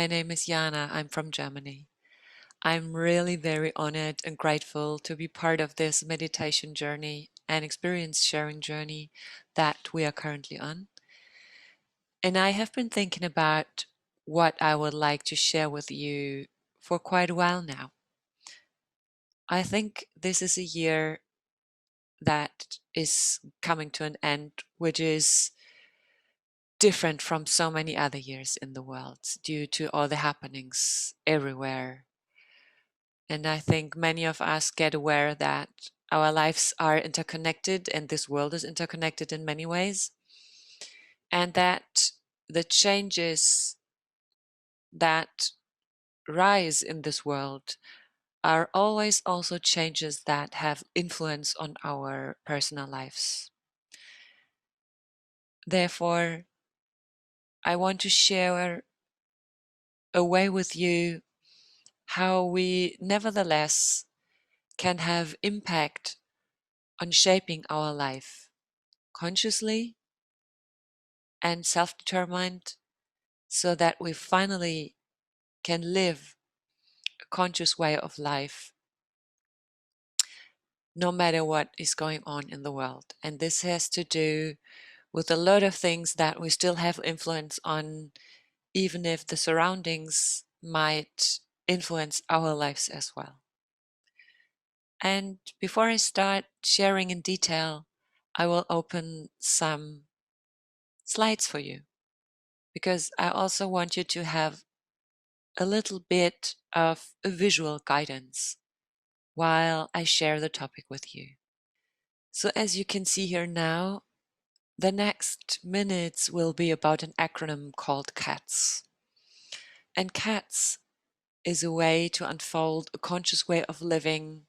My name is Jana. I'm from Germany. I'm really very honored and grateful to be part of this meditation journey and experience sharing journey that we are currently on. And I have been thinking about what I would like to share with you for quite a while now. I think this is a year that is coming to an end, which is different from so many other years in the world due to all the happenings everywhere. And I think many of us get aware that our lives are interconnected and this world is interconnected in many ways. And that the changes that rise in this world are always also changes that have influence on our personal lives. Therefore, I want to share a way with you how we nevertheless can have impact on shaping our life consciously and self-determined so that we finally can live a conscious way of life no matter what is going on in the world. And this has to do with a lot of things that we still have influence on, even if the surroundings might influence our lives as well. And before I start sharing in detail, I will open some slides for you because I also want you to have a little bit of a visual guidance while I share the topic with you. So as you can see here now, the next minutes will be about an acronym called C.A.T.S. And C.A.T.S is a way to unfold a conscious way of living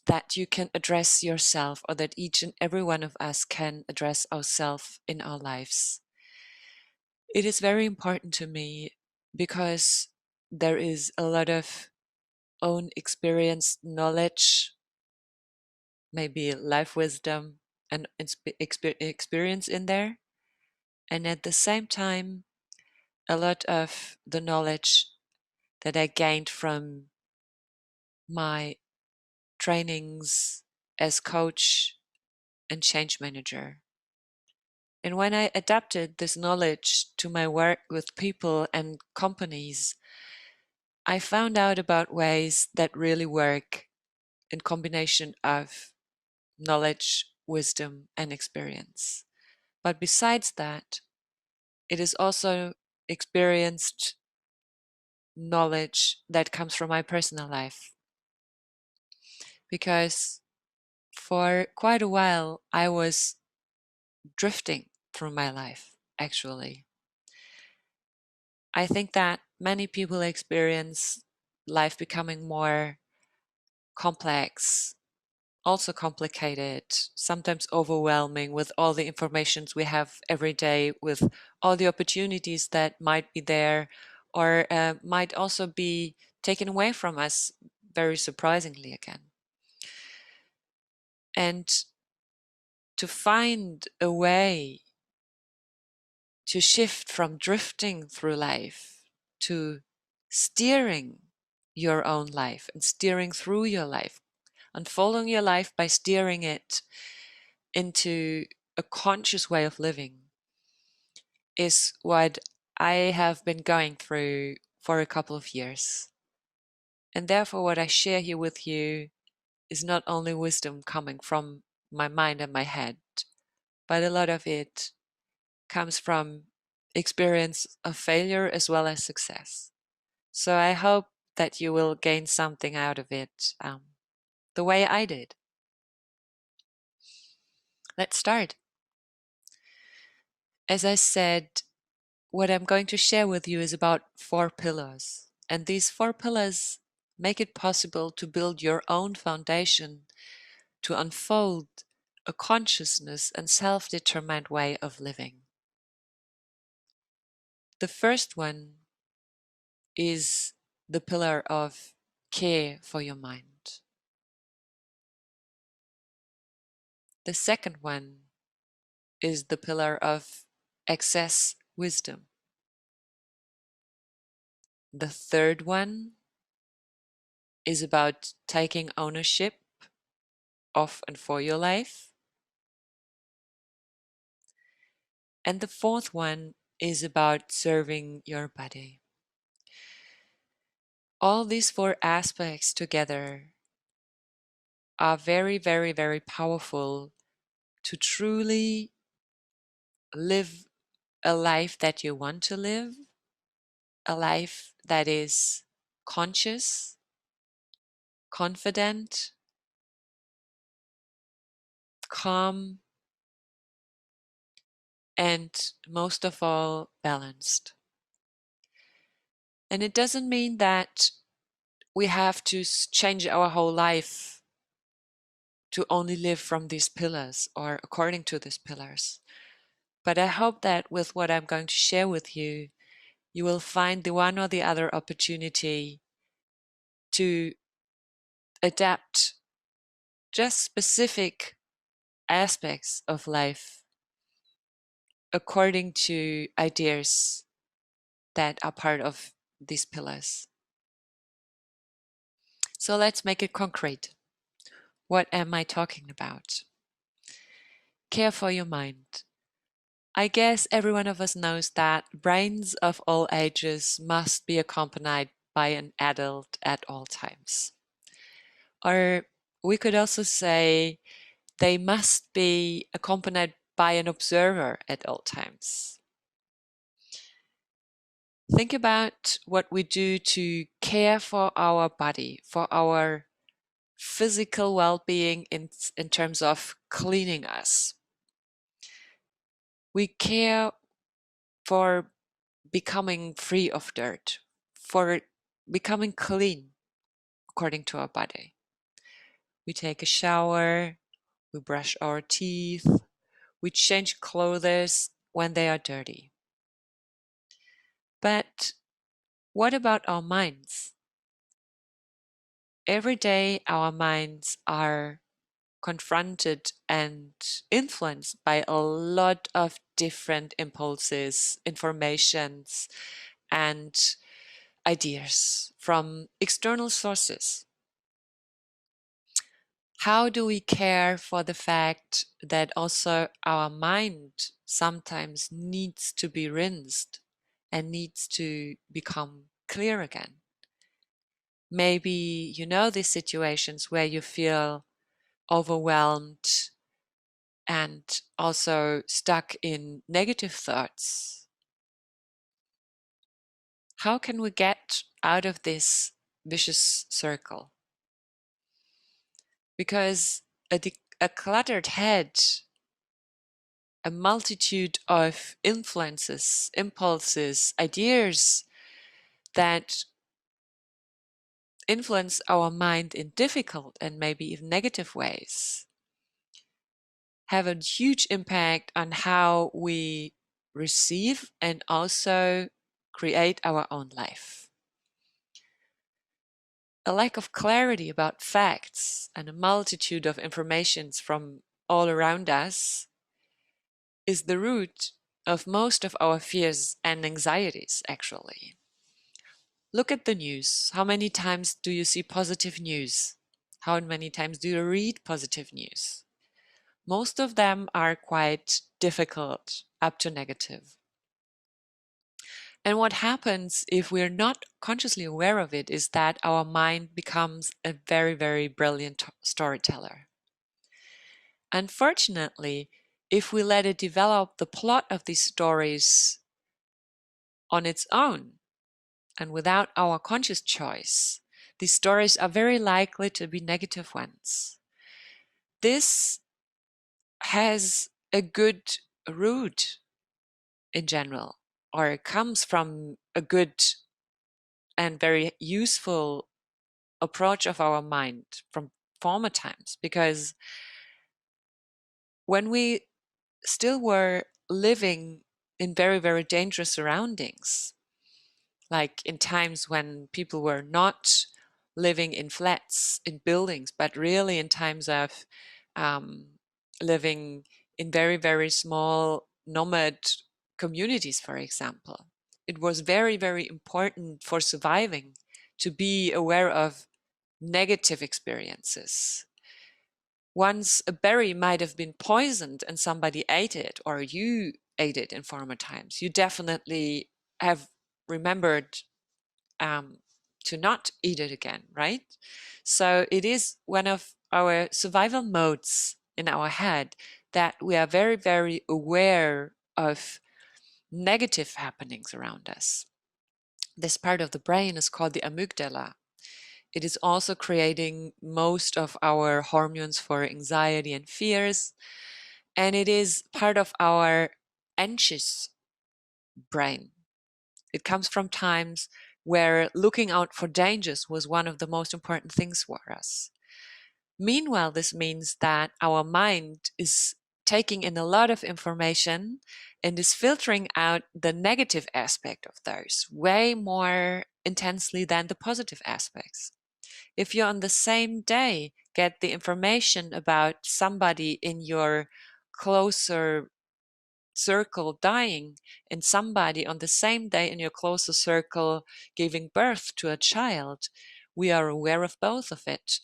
that you can address yourself, or that each and every one of us can address ourselves in our lives. It is very important to me because there is a lot of own experienced knowledge, maybe life wisdom and experience in there. And at the same time, a lot of the knowledge that I gained from my trainings as coach and change manager. And when I adapted this knowledge to my work with people and companies, I found out about ways that really work in combination of knowledge, wisdom, and experience. But besides that, it is also experienced knowledge that comes from my personal life. Because for quite a while, I was drifting through my life, actually. I think that many people experience life becoming more complex, also complicated, sometimes overwhelming with all the informations we have every day, with all the opportunities that might be there or might also be taken away from us very surprisingly again. And to find a way to shift from drifting through life to steering your own life and steering through your life, unfolding your life by steering it into a conscious way of living, is what I have been going through for a couple of years. And therefore, what I share here with you is not only wisdom coming from my mind and my head, but a lot of it comes from experience of failure as well as success. So I hope that you will gain something out of it, the way I did. Let's start. As I said, what I'm going to share with you is about 4 pillars. And these 4 pillars make it possible to build your own foundation to unfold a consciousness and self-determined way of living. The first one is the pillar of care for your mind. The second one is the pillar of access wisdom. The third one is about taking ownership of and for your life. And the fourth one is about serving your body. All these four aspects together are very, very, very powerful to truly live a life that you want to live, a life that is conscious, confident, calm, and most of all, balanced. And it doesn't mean that we have to change our whole life to only live from these pillars or according to these pillars. But I hope that with what I'm going to share with you, you will find the one or the other opportunity to adapt just specific aspects of life according to ideas that are part of these pillars. So let's make it concrete. What am I talking about? Care for your mind. I guess every one of us knows that brains of all ages must be accompanied by an adult at all times. Or we could also say they must be accompanied by an observer at all times. Think about what we do to care for our body, for our physical well-being in terms of cleaning us. We care for becoming free of dirt, for becoming clean according to our body. We take a shower, we brush our teeth, we change clothes when they are dirty. But what about our minds? Every day our minds are confronted and influenced by a lot of different impulses, informations, and ideas from external sources. How do we care for the fact that also our mind sometimes needs to be rinsed and needs to become clear again? Maybe you know these situations where you feel overwhelmed and also stuck in negative thoughts. How can we get out of this vicious circle? Because a cluttered head, a multitude of influences, impulses, ideas that influence our mind in difficult and maybe even negative ways have a huge impact on how we receive and also create our own life. A lack of clarity about facts and a multitude of informations from all around us is the root of most of our fears and anxieties, actually. Look at the news. How many times do you see positive news? How many times do you read positive news? Most of them are quite difficult, up to negative. And what happens if we're not consciously aware of it is that our mind becomes a very, very brilliant storyteller. Unfortunately, if we let it develop the plot of these stories on its own and without our conscious choice, these stories are very likely to be negative ones. This has a good root in general, or it comes from a good and very useful approach of our mind from former times, because when we still were living in very, very dangerous surroundings, like in times when people were not living in flats, in buildings, but really in times of living in very, very small nomad communities, for example. it was very, very important for surviving to be aware of negative experiences. Once a berry might have been poisoned and somebody ate it, or you ate it in former times, you definitely have remembered to not eat it again, right? So it is one of our survival modes in our head that we are very, very aware of negative happenings around us. This part of the brain is called the amygdala. It is also creating most of our hormones for anxiety and fears, and it is part of our anxious brain. It comes from times where looking out for dangers was one of the most important things for us. Meanwhile, this means that our mind is taking in a lot of information and is filtering out the negative aspect of those way more intensely than the positive aspects. If you on the same day get the information about somebody in your closer circle dying and somebody on the same day in your closer circle giving birth to a child, we are aware of both of it.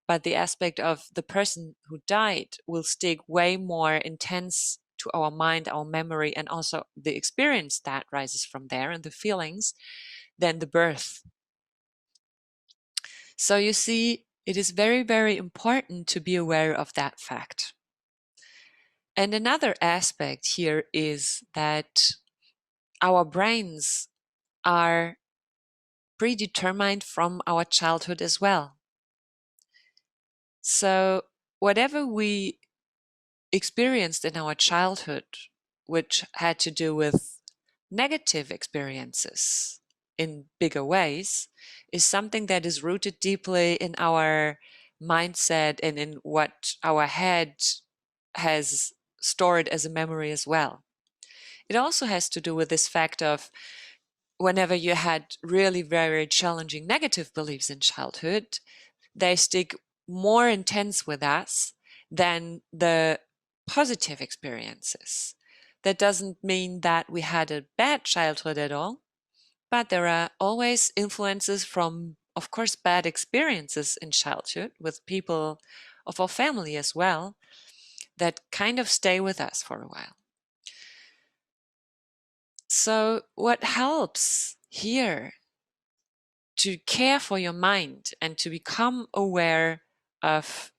But the aspect of the person who died will stick way more intense to our mind, our memory, and also the experience that rises from there and the feelings than the birth. So you see, it is very, very important to be aware of that fact. And another aspect here is that our brains are predetermined from our childhood as well. So whatever we experienced in our childhood, which had to do with negative experiences in bigger ways, is something that is rooted deeply in our mindset and in what our head has stored as a memory as well. It also has to do with this fact of whenever you had really very challenging negative beliefs in childhood, they stick more intense with us than the positive experiences. That doesn't mean that we had a bad childhood at all, but there are always influences from, of course, bad experiences in childhood with people of our family as well that kind of stay with us for a while. So what helps here to care for your mind and to become aware of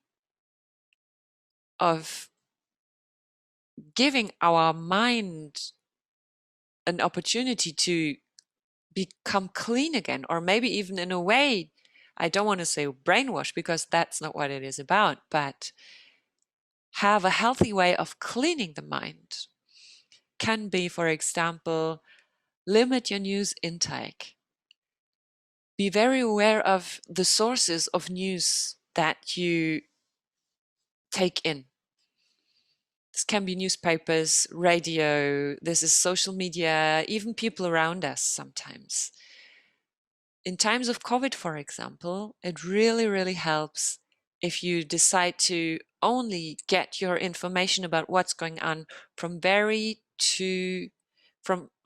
giving our mind an opportunity to become clean again, or maybe even in a way, I don't want to say brainwash because that's not what it is about, but have a healthy way of cleaning the mind can be, for example, limit your news intake. Be very aware of the sources of news that you take in. This can be newspapers, radio, this is social media, even people around us sometimes. In times of COVID, for example, it really, really helps if you decide to only get your information about what's going on from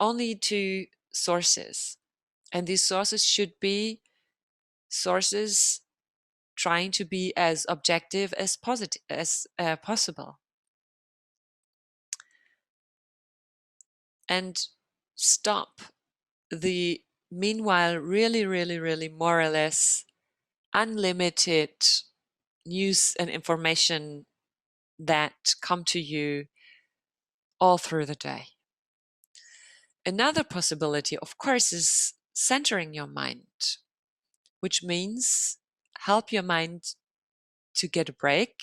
only two sources. And these sources should be sources trying to be as objective as possible. And stop the meanwhile really, really, really more or less unlimited news and information that come to you all through the day. Another possibility, of course, is centering your mind, which means help your mind to get a break,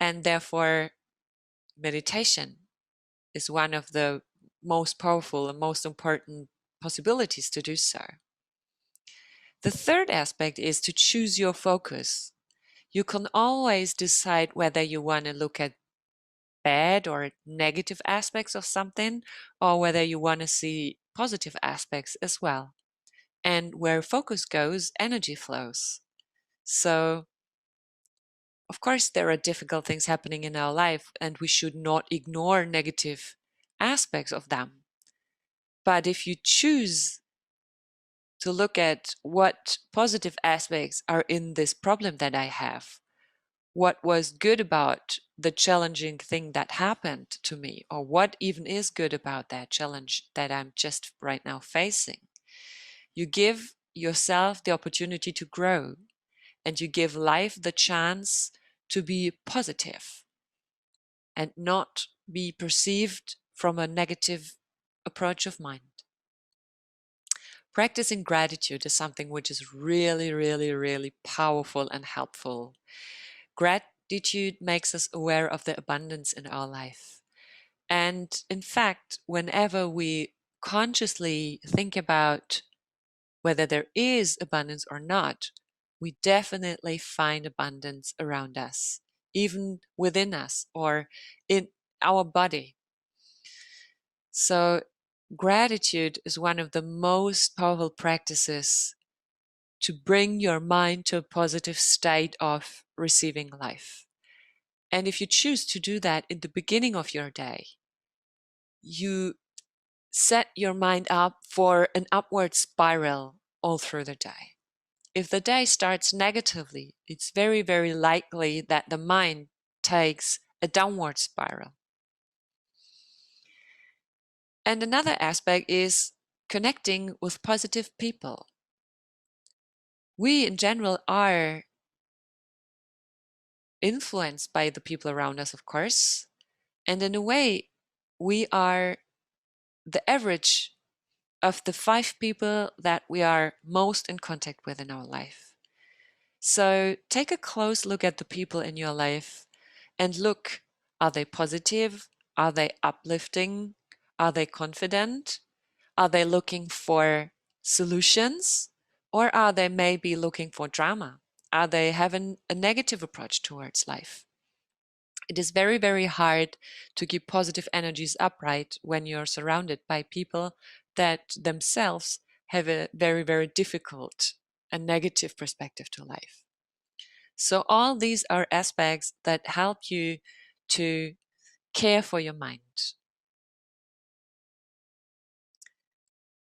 and therefore meditation is one of the most powerful and most important possibilities to do so. The third aspect is to choose your focus. You can always decide whether you want to look at bad or negative aspects of something, or whether you want to see positive aspects as well. And where focus goes, energy flows. So, of course, there are difficult things happening in our life, and we should not ignore negative aspects of them. But if you choose to look at what positive aspects are in this problem that I have, what was good about the challenging thing that happened to me, or what even is good about that challenge that I'm just right now facing, you give yourself the opportunity to grow, and you give life the chance to be positive and not be perceived from a negative approach of mind. Practicing gratitude is something which is really, really, really powerful and helpful. Gratitude makes us aware of the abundance in our life. And in fact, whenever we consciously think about whether there is abundance or not, we definitely find abundance around us, even within us or in our body. So gratitude is one of the most powerful practices to bring your mind to a positive state of receiving life. And if you choose to do that in the beginning of your day, you set your mind up for an upward spiral all through the day. If the day starts negatively, it's very, very likely that the mind takes a downward spiral. And another aspect is connecting with positive people. We in general are influenced by the people around us, of course. And in a way, we are the average of the 5 people that we are most in contact with in our life. So take a close look at the people in your life and look, are they positive? Are they uplifting? Are they confident? Are they looking for solutions? Or are they maybe looking for drama? Are they having a negative approach towards life? It is very, very hard to keep positive energies upright when you're surrounded by people that themselves have a very, very difficult and negative perspective to life. So all these are aspects that help you to care for your mind.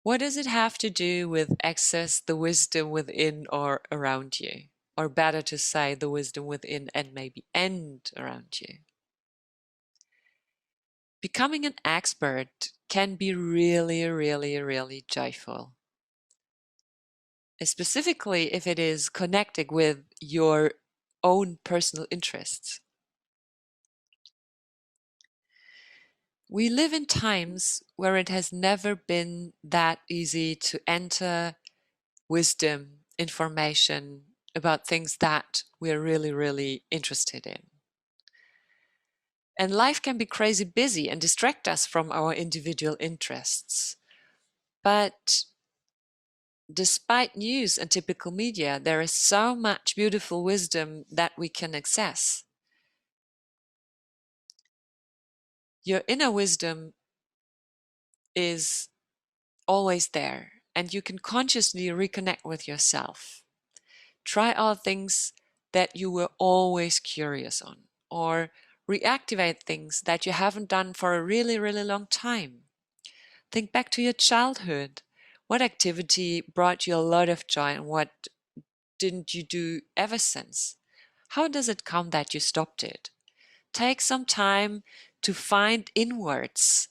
What does it have to do with access the wisdom within or around you? Or better to say, the wisdom within and maybe and around you. Becoming an expert can be really, really, really joyful. Specifically if it is connected with your own personal interests. We live in times where it has never been that easy to enter wisdom, information about things that we're really, really interested in. And life can be crazy busy and distract us from our individual interests. But despite news and typical media, there is so much beautiful wisdom that we can access. Your inner wisdom is always there, and you can consciously reconnect with yourself. Try out things that you were always curious on, or reactivate things that you haven't done for a really, really long time. Think back to your childhood. What activity brought you a lot of joy and what didn't you do ever since? How does it come that you stopped it? Take some time to find inwards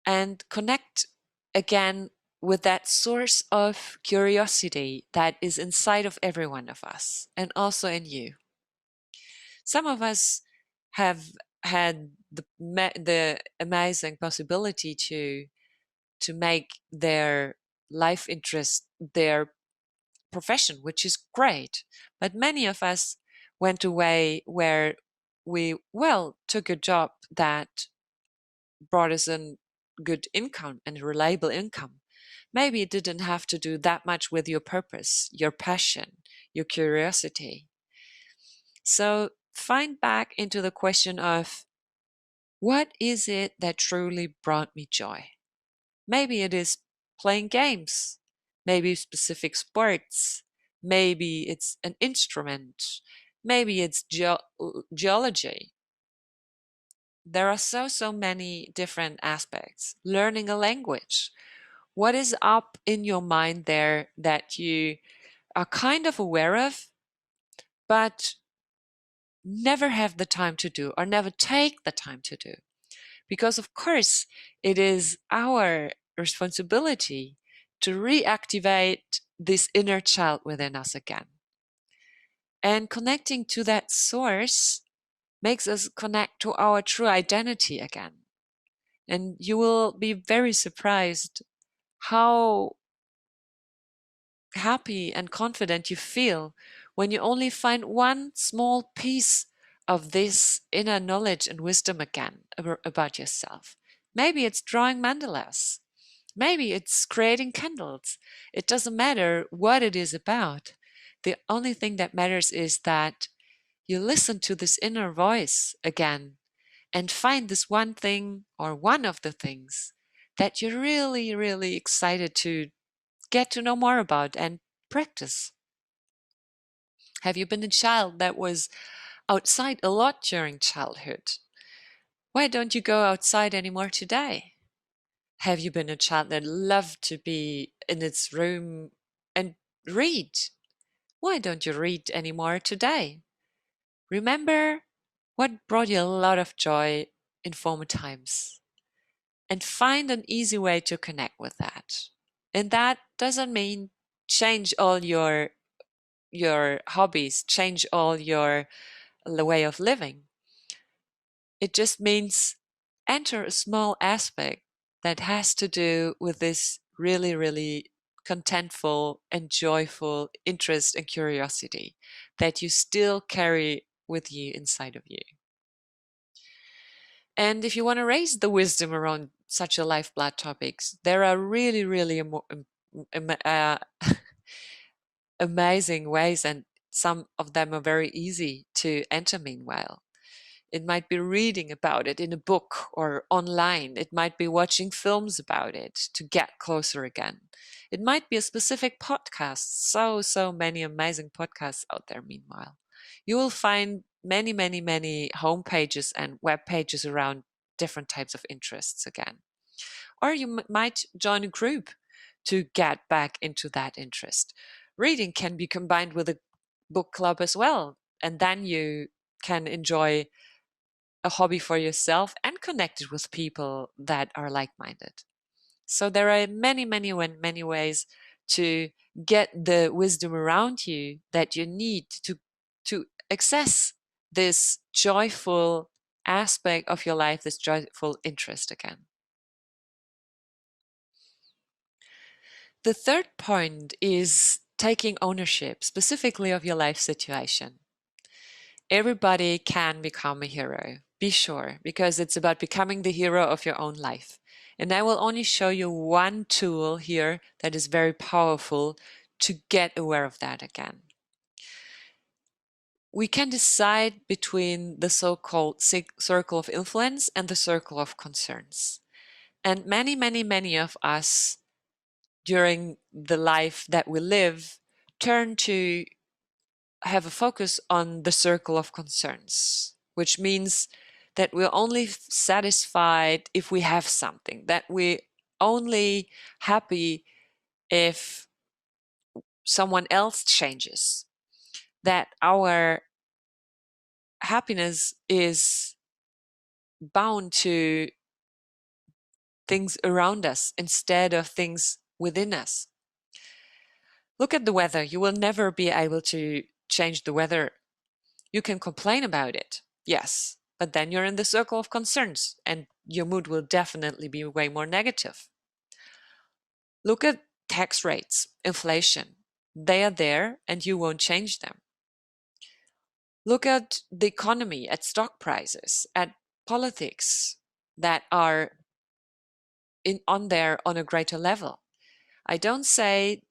and connect again with that source of curiosity that is inside of every one of us and also in you. Some of us have had the amazing possibility to make their life interest their profession, which is great. But many of us went away where we, well, took a job that brought us in good income and reliable income. Maybe it didn't have to do that much with your purpose, your passion, your curiosity. So find back into the question of, what is it that truly brought me joy? Maybe it is playing games, maybe specific sports, maybe it's an instrument, maybe it's geology. There are so many different aspects. Learning a language. What is up in your mind there that you are kind of aware of, but never have the time to do or never take the time to do? Because, of course, it is our responsibility to reactivate this inner child within us again. And connecting to that source makes us connect to our true identity again. And you will be very surprised how happy and confident you feel when you only find one small piece of this inner knowledge and wisdom again about yourself. Maybe it's drawing mandalas. Maybe it's creating candles. It doesn't matter what it is about. The only thing that matters is that you listen to this inner voice again and find this one thing or one of the things that you're really, really excited to get to know more about and practice. Have you been a child that was outside a lot during childhood? Why don't you go outside anymore today? Have you been a child that loved to be in its room and read? Why don't you read anymore today? Remember what brought you a lot of joy in former times and find an easy way to connect with that. And that doesn't mean change all your hobbies, change all your the way of living. It just means enter a small aspect that has to do with this really, really contentful and joyful interest and curiosity that you still carry with you inside of you. And if you want to raise the wisdom around such a lifeblood topics, there are really, really amazing ways, and some of them are very easy to enter meanwhile. It might be reading about it in a book or online. It might be watching films about it to get closer again. It might be a specific podcast. So many amazing podcasts out there meanwhile. You will find many, many, many homepages and web pages around different types of interests again. Or you might join a group to get back into that interest. Reading can be combined with a book club as well. And then you can enjoy a hobby for yourself and connect it with people that are like-minded. So there are many, many, many ways to get the wisdom around you that you need to access this joyful aspect of your life, this joyful interest again. The third point is taking ownership, specifically of your life situation. Everybody can become a hero, be sure, because it's about becoming the hero of your own life. And I will only show you one tool here that is very powerful to get aware of that again. We can decide between the so-called circle of influence and the circle of concerns. And many, many, many of us during the life that we live turn to have a focus on the circle of concerns, which means that we're only satisfied if we have something, that we're only happy if someone else changes, that our happiness is bound to things around us instead of things within us. Look at the weather. You will never be able to change the weather. You can complain about it, yes, but then you're in the circle of concerns and your mood will definitely be way more negative. Look at tax rates, inflation. They are there and you won't change them. Look at the economy, at stock prices, at politics that are on there on a greater level. I don't say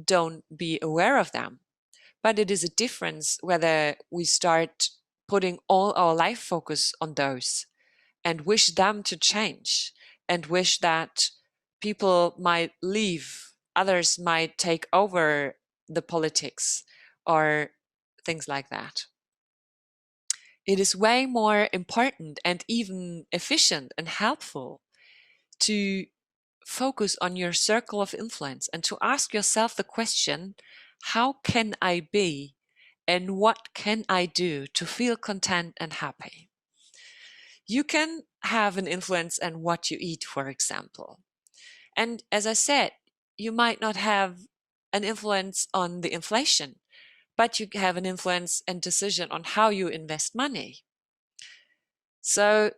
don't be aware of them, but it is a difference whether we start putting all our life focus on those and wish them to change and wish that people might leave, others might take over the politics or things like that. It is way more important and even efficient and helpful to focus on your circle of influence and to ask yourself the question, how can I be and what can I do to feel content and happy? You can have an influence on what you eat, for example. And as I said, you might not have an influence on the inflation, but you have an influence and decision on how you invest money. So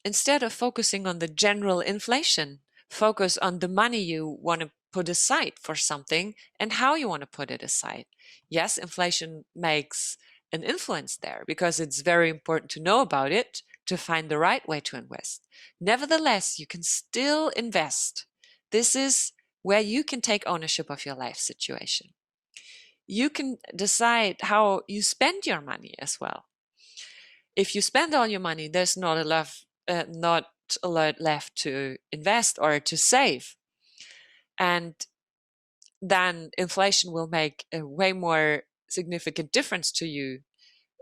instead of focusing on the general inflation, focus on the money you want to put aside for something and how you want to put it aside. Yes, inflation makes an influence there because it's very important to know about it to find the right way to invest. Nevertheless, you can still invest. This is where you can take ownership of your life situation. You can decide how you spend your money as well. If you spend all your money, there's not a lot left to invest or to save. And then inflation will make a way more significant difference to you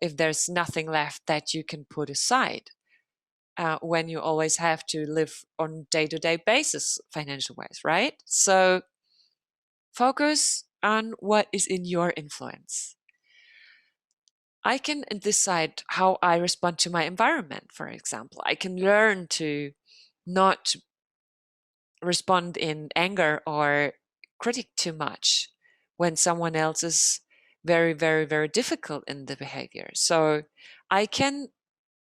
if there's nothing left that you can put aside when you always have to live on day-to-day basis financial-wise, right? So focus on what is in your influence. I can decide how I respond to my environment, for example. I can learn to not respond in anger or critique too much when someone else is very, very, very difficult in the behavior. So I can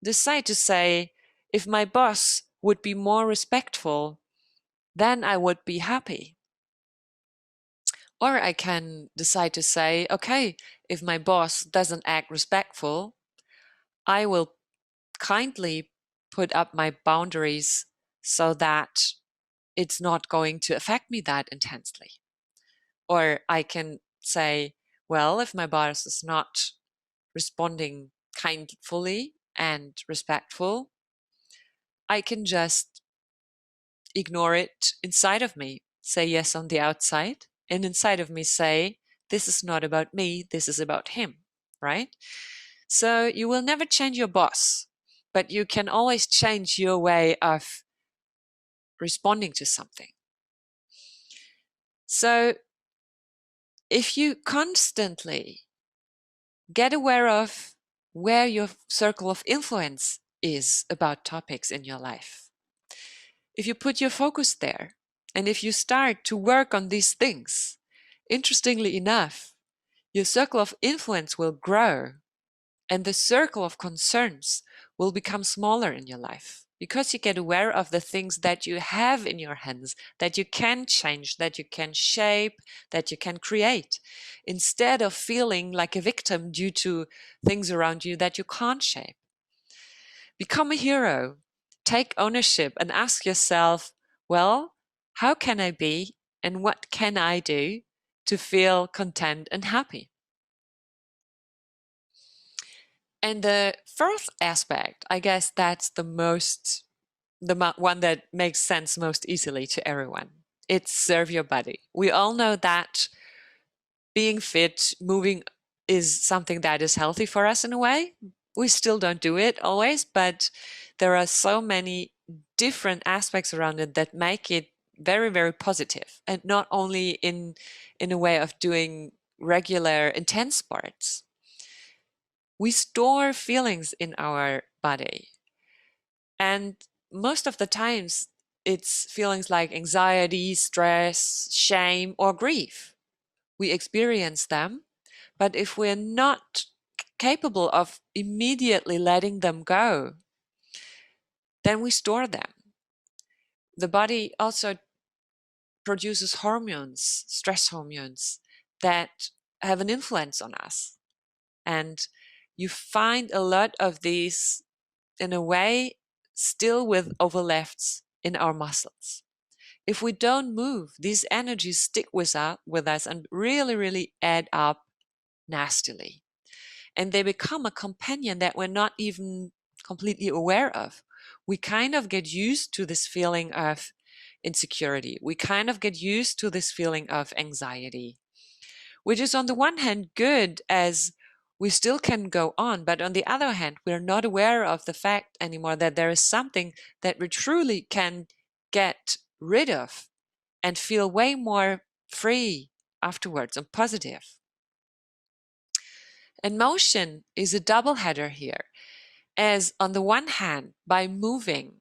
decide to say, if my boss would be more respectful, then I would be happy. Or I can decide to say, okay, if my boss doesn't act respectful, I will kindly put up my boundaries so that it's not going to affect me that intensely. Or I can say, well, if my boss is not responding kindly and respectful, I can just ignore it inside of me, say yes on the outside, and inside of me say, this is not about me, this is about him, right? So you will never change your boss, but you can always change your way of responding to something. So if you constantly get aware of where your circle of influence is about topics in your life, if you put your focus there, and if you start to work on these things, interestingly enough, your circle of influence will grow and the circle of concerns will become smaller in your life because you get aware of the things that you have in your hands, that you can change, that you can shape, that you can create, instead of feeling like a victim due to things around you that you can't shape. Become a hero, take ownership, and ask yourself, well, how can I be and what can I do to feel content and happy? And the first aspect, I guess that's the one that makes sense most easily to everyone. It's serve your body. We all know that being fit, moving is something that is healthy for us in a way. We still don't do it always, but there are so many different aspects around it that make it very, very positive. And not only in a way of doing regular intense sports. We store feelings in our body. And most of the times it's feelings like anxiety, stress, shame, or grief. We experience them, but if we're not capable of immediately letting them go, then we store them. The body also produces hormones, stress hormones, that have an influence on us. And you find a lot of these, in a way, still with overlaps in our muscles. If we don't move, these energies stick with us and really, really add up nastily. And they become a companion that we're not even completely aware of. We kind of get used to this feeling of insecurity. We kind of get used to this feeling of anxiety, which is on the one hand good, as we still can go on, but on the other hand, we're not aware of the fact anymore that there is something that we truly can get rid of and feel way more free afterwards and positive. And motion is a double header here, as on the one hand, by moving,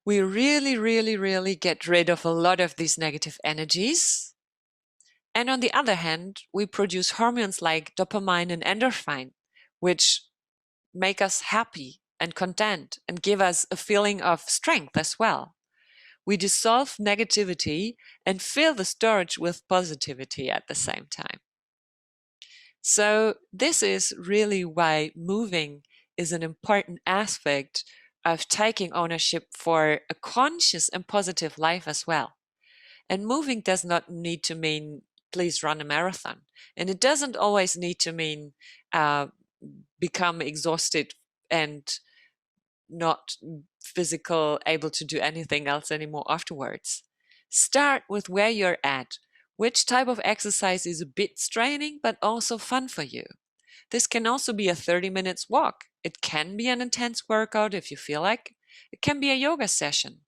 we really get rid of a lot of these negative energies. And on the other hand, we produce hormones like dopamine and endorphin, which make us happy and content and give us a feeling of strength as well. We dissolve negativity and fill the storage with positivity at the same time. So this is really why moving is an important aspect of taking ownership for a conscious and positive life as well. And moving does not need to mean please run a marathon. And it doesn't always need to mean become exhausted and not able to do anything else anymore afterwards. Start with where you're at. Which type of exercise is a bit straining but also fun for you? This can also be a 30 minutes walk. It can be an intense workout if you feel like. It can be a yoga session.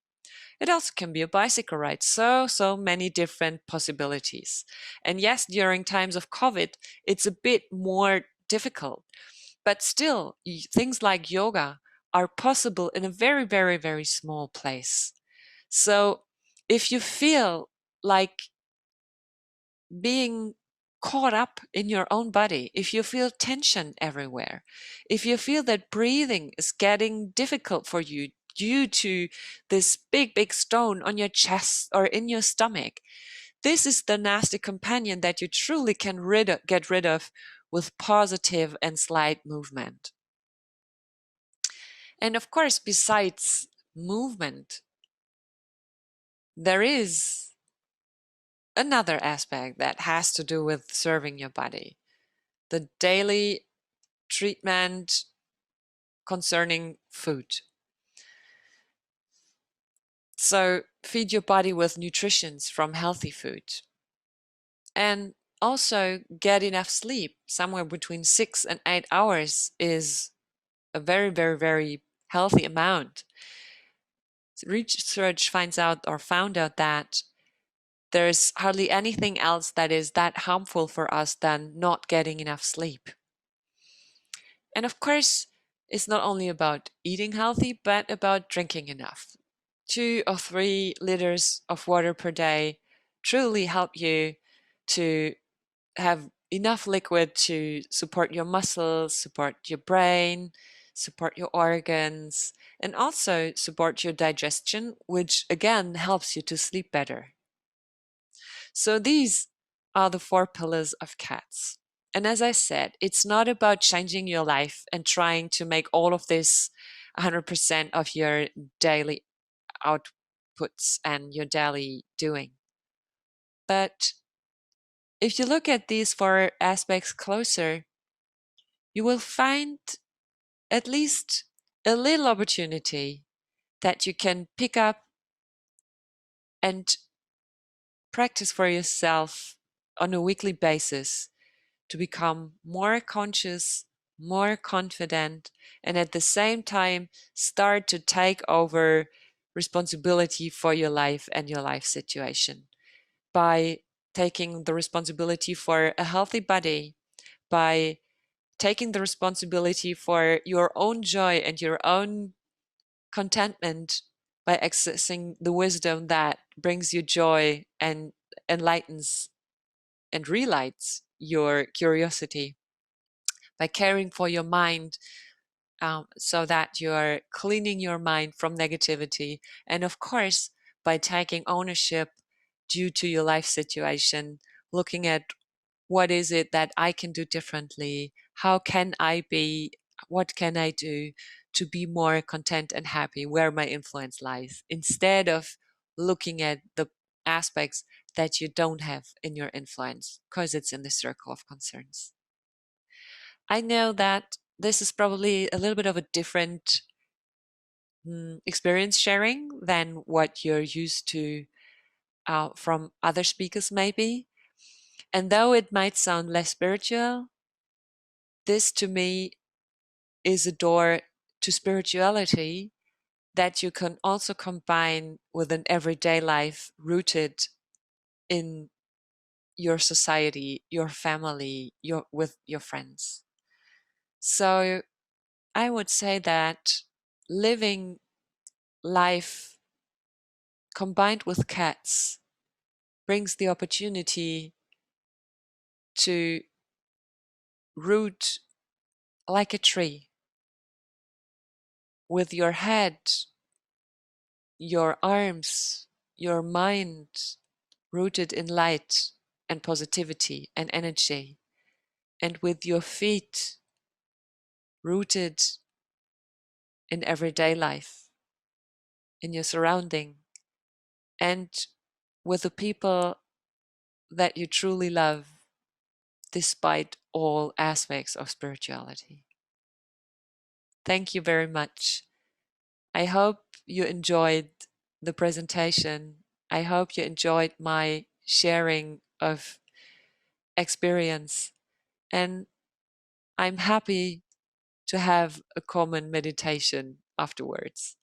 It also can be a bicycle ride. So many different possibilities. And yes, during times of COVID, it's a bit more difficult. But still, things like yoga are possible in a very small place. So if you feel like being caught up in your own body, if you feel tension everywhere, if you feel that breathing is getting difficult for you due to this big stone on your chest or in your stomach, this is the nasty companion that you truly can get rid of with positive and slight movement. And of course, besides movement, there is another aspect that has to do with serving your body. The daily treatment concerning food. So feed your body with nutritions from healthy food. And also get enough sleep. Somewhere between 6 and 8 hours is a very healthy amount. Research found out that there's hardly anything else that is that harmful for us than not getting enough sleep. And of course, it's not only about eating healthy, but about drinking enough. 2 or 3 liters of water per day truly help you to have enough liquid to support your muscles, support your brain, support your organs, and also support your digestion, which again helps you to sleep better. So these are the 4 pillars of C.A.T.S. And as I said, it's not about changing your life and trying to make all of this 100% of your daily outputs and your daily doing. But if you look at these 4 aspects closer, you will find at least a little opportunity that you can pick up and practice for yourself on a weekly basis to become more conscious, more confident, and at the same time start to take over responsibility for your life and your life situation by taking the responsibility for a healthy body, by taking the responsibility for your own joy and your own contentment, by accessing the wisdom that brings you joy and enlightens and relights your curiosity, by caring for your mind, so that you're cleaning your mind from negativity, and of course by taking ownership due to your life situation, looking at what is it that I can do differently, what can I do to be more content and happy, where my influence lies, instead of looking at the aspects that you don't have in your influence because it's in the circle of concerns. I know that this is probably a little bit of a different experience sharing than what you're used to from other speakers maybe. And though it might sound less spiritual, this to me is a door to spirituality that you can also combine with an everyday life rooted in your society, your family, with your friends. So I would say that living life combined with C.A.T.S brings the opportunity to root like a tree with your head, your arms, your mind rooted in light and positivity and energy, and with your feet rooted in everyday life, in your surrounding, and with the people that you truly love, despite all aspects of spirituality. Thank you very much. I hope you enjoyed the presentation. I hope you enjoyed my sharing of experience. And I'm happy to have a common meditation afterwards.